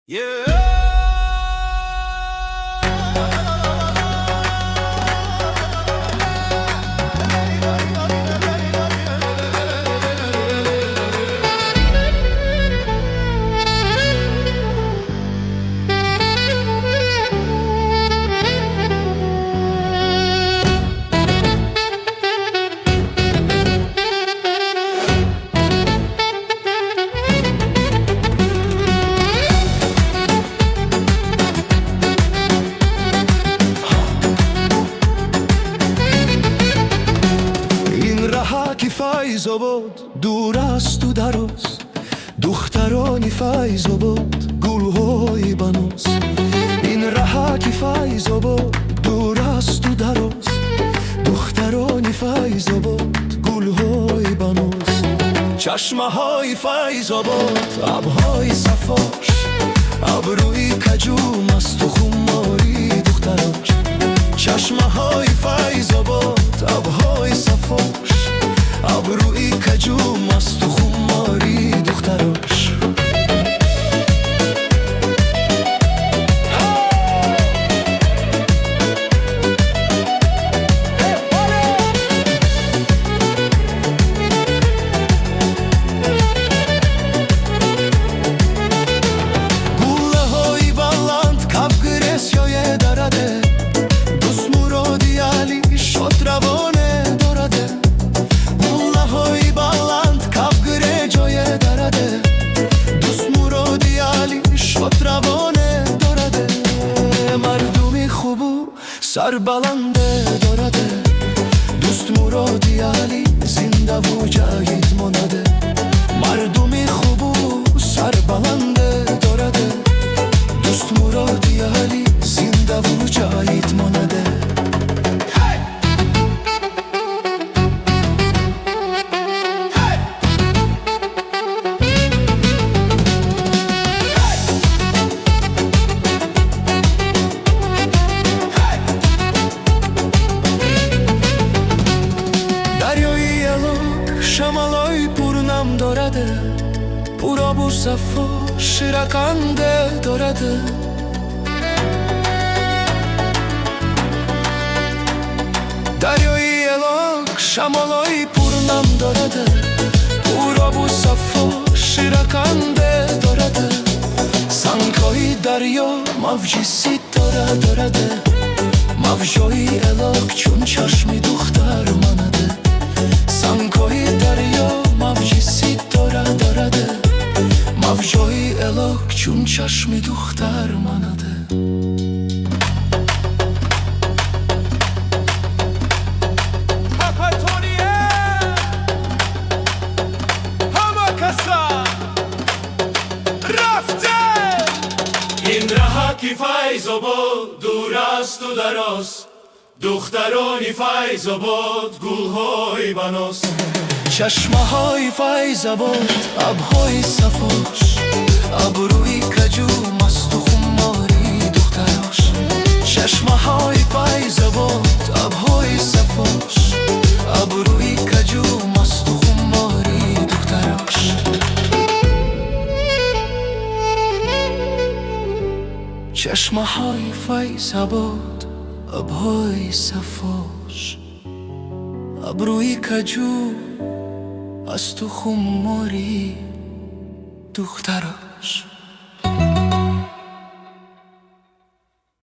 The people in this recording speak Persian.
این رها که فیض آباد دور است و دراز، دخترانی فیض آباد گلهای بناز. این رها که فیض آباد دور است و دراز، دخترانی فیض آباد گلهای بناز. چشمه های فیض آباد آبهای صفاش، ابروی کجو مست و خماری دختراش. چشمه های فیض آباد آبهای صفاش، ابروی کجو مست و خماری دختراش. سر بلنده دارده دوست مرادی علی زنده و جاوید مانده. مردمی خوبو سر بلنده دارده دوست مرادی علی زنده و جاوید مانده. شمالای پرنم دارده پورا بو صفا شرکنده دارده. دریای الاک شمالای پرنم دارده پورا بو صفا شرکنده دارده. سنگای دریا موجی ستاره دارده، موجای الاک چون چشمی دختر منده. سنگای دریا موجی ستاره دارده، موجای الاک چون چشمی دختر منده. این رها که فیض آباد دور است و دراز، دخترانی فیض آباد گلهای بناز. چشمه های فیض آباد آبهای صفاش، ابروی کجو مست و خماری دختراش. چشمه های فیض آباد آبهای صفاش، ابروی کجو مست و خماری دختراش. چشمه های فیض آباد آبهای صفاش، ابروی کجو مست و خماری دختراش.